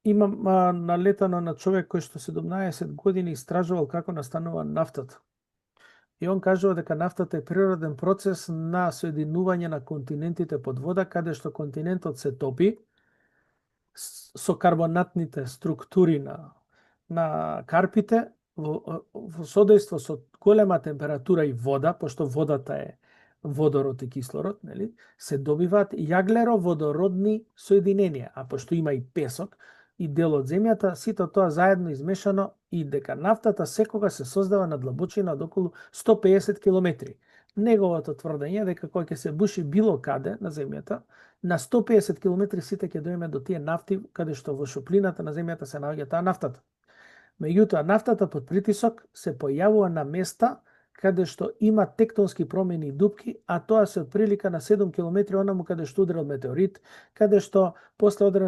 Имам налетано на човек кој што 17 години истражувал како настанува нафтата. И он кажува дека нафтата е природен процес на соединување на континентите под вода, каде што континентот се топи со карбонатните структури на карпите во содејство со голема температура и вода, пошто водата е водород и кислород, нели, се добиваат јаглеро-водородни соединенија, а пошто има и песок и дел од земјата, сите тоа заедно измешано и дека нафтата секогаш се создава на длабочина од околу 150 километри. Неговото тврдење дека кога ќе се буши било каде на земјата, на 150 километри сите ќе дојдеме до тие нафти каде што во шуплината на земјата се наоѓа таа нафтата. Меѓутоа, нафтата под притисок се појавува на места каде што има тектонски промени и дупки, а тоа се од прилика на 7 километри онаму каде што удрил метеорит, каде што после одреден